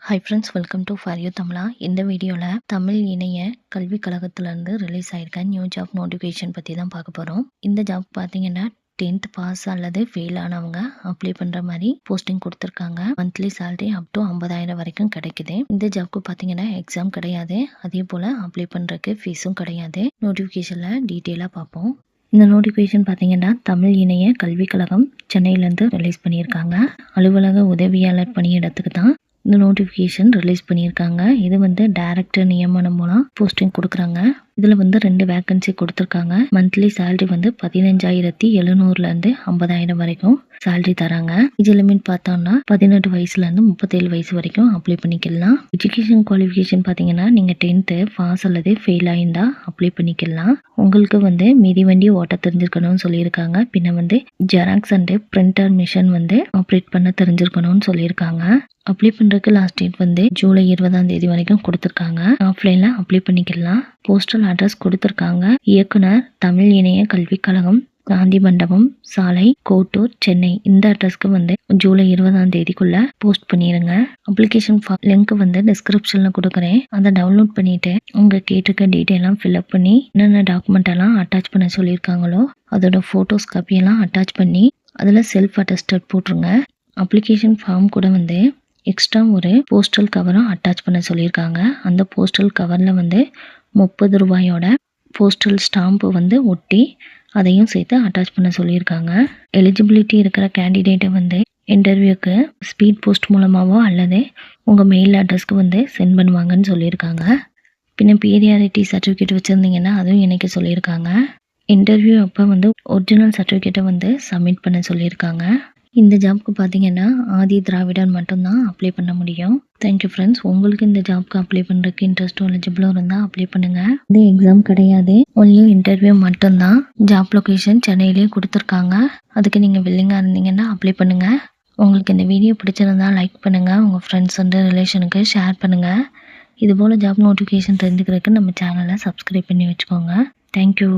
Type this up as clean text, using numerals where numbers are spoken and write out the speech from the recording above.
Hi friends, welcome to for you தமிழா. இந்த வீடியோவில் தமிழ் இணைய கல்விக் கழகத்திலேருந்து ரிலீஸ் ஆயிருக்க நியூ ஜாப் நோட்டிஃபிகேஷன் பற்றி தான் பார்க்க போகிறோம். இந்த ஜாப் பார்த்தீங்கன்னா 10th பாஸ் அல்லது ஃபெயில் ஆனவங்க அப்ளை பண்ணுற மாதிரி போஸ்டிங் கொடுத்துருக்காங்க. மந்த்லி சேலரி அப் டு 50,000 வரைக்கும் கிடைக்குது. இந்த ஜாப்க்கு பார்த்தீங்கன்னா எக்ஸாம் கிடையாது, அதே போல் அப்ளை பண்ணுறதுக்கு ஃபீஸும் கிடையாது. நோட்டிஃபிகேஷனில் டீட்டெயிலாக பார்ப்போம். இந்த நோட்டிஃபிகேஷன் பார்த்தீங்கன்னா தமிழ் இணைய கல்விக் கழகம் சென்னையிலேருந்து ரிலீஸ் பண்ணியிருக்காங்க. அலுவலக உதவியாளர் பணியிடத்துக்கு தான் இந்த நோட்டிஃபிகேஷன் ரிலீஸ் பண்ணியிருக்காங்க. இது வந்து டைரக்டர் நியமனம் மூலம் போஸ்டிங் கொடுக்குறாங்க. இதில் வந்து 2 வேக்கன்சி கொடுத்துருக்காங்க. மந்த்லி சேலரி வந்து 15,700லேருந்து 50,000 வரைக்கும் சேலரி தராங்க. ஏஜ் லிமிட் பார்த்தோம்னா 18 வயசுலேருந்து 37 வயசு வரைக்கும் அப்ளை பண்ணிக்கலாம். எஜுகேஷன் குவாலிஃபிகேஷன் பார்த்தீங்கன்னா நீங்கள் 10th பாஸ் அல்லது ஃபெயில் ஆயிருந்தா அப்ளை பண்ணிக்கலாம். உங்களுக்கு வந்து மிதிவண்டி ஓட்ட தெரிஞ்சிருக்கணும்னு சொல்லியிருக்காங்க. பின்ன வந்து ஜெராக்ஸ் அண்டு பிரிண்டர் மிஷின் வந்து ஆப்ரேட் பண்ண தெரிஞ்சிருக்கணும்னு சொல்லியிருக்காங்க. அப்ளை பண்ணுறதுக்கு லாஸ்ட் டேட் வந்து ஜூலை 20ஆம் தேதி வரைக்கும் கொடுத்துருக்காங்க. ஆஃப்லைனில் அப்ளை பண்ணிக்கலாம். போஸ்டல் அட்ரஸ் கொடுத்துருக்காங்க. இயக்குனர் தமிழ் இணைய கல்விக் கழகம், காந்தி மண்டபம் சாலை, கோட்டூர், சென்னை. இந்த அட்ரஸ்க்கு வந்து ஜூலை 20ஆம் தேதிக்குள்ள போஸ்ட் பண்ணிடுங்க. அப்ளிகேஷன் லிங்க் வந்து டிஸ்கிரிப்ஷனில் கொடுக்குறேன். அதை டவுன்லோட் பண்ணிட்டு உங்கள் கேட்டிருக்க டீட்டெயிலாம் ஃபில்அப் பண்ணி என்னென்ன டாக்குமெண்ட் எல்லாம் அட்டாச் பண்ண சொல்லியிருக்காங்களோ அதோட ஃபோட்டோஸ் காப்பியெல்லாம் அட்டாச் பண்ணி அதில் செல்ஃப் அட்டஸ்டட் போட்டுருங்க. அப்ளிகேஷன் ஃபார்ம் கூட வந்து எக்ஸ்ட்ரா ஒரு போஸ்டல் கவரும் அட்டாச் பண்ண சொல்லியிருக்காங்க. அந்த போஸ்டல் கவரில் வந்து 30 ரூபாயோட போஸ்டல் ஸ்டாம்பு வந்து ஒட்டி அதையும் சேர்த்து அட்டாச் பண்ண சொல்லியிருக்காங்க. எலிஜிபிலிட்டி இருக்கிற கேண்டிடேட்டை வந்து இன்டர்வியூக்கு ஸ்பீட் போஸ்ட் மூலமாகவோ அல்லது உங்கள் மெயில் அட்ரஸ்க்கு வந்து சென்ட் பண்ணுவாங்கன்னு சொல்லியிருக்காங்க. பின்ன பீரியாரிட்டி சர்டிஃபிகேட் வச்சுருந்தீங்கன்னா அதுவும் இணைக்க சொல்லியிருக்காங்க. இன்டர்வியூ அப்போ வந்து ஒரிஜினல் சர்டிஃபிகேட்டை வந்து சப்மிட் பண்ண சொல்லியிருக்காங்க. இந்த ஜாப்க்கு பார்த்தீங்கன்னா ஆதி திராவிடர் மட்டும்தான் அப்ளை பண்ண முடியும். Thank you friends. உங்களுக்கு இந்த ஜாப்க்கு அப்ளை பண்ணுறதுக்கு இன்ட்ரெஸ்ட்டும் எலிஜிபிளும் இருந்தால் அப்ளை பண்ணுங்கள். இது எக்ஸாம் கிடையாது, ஒன்லி இன்டர்வியூ மட்டும்தான். ஜாப் லொக்கேஷன் சென்னையிலேயே கொடுத்துருக்காங்க. அதுக்கு நீங்கள் வில்லிங்காக இருந்தீங்கன்னா அப்ளை பண்ணுங்கள். உங்களுக்கு இந்த வீடியோ பிடிச்சிருந்தா லைக் பண்ணுங்கள், உங்கள் ஃப்ரெண்ட்ஸ் அண்ட் ரிலேஷனுக்கு ஷேர் பண்ணுங்கள். இதுபோல் ஜாப் நோட்டிஃபிகேஷன் தெரிஞ்சுக்கிறதுக்கு நம்ம சேனலை சப்ஸ்கிரைப் பண்ணி வச்சுக்கோங்க. தேங்க்யூ.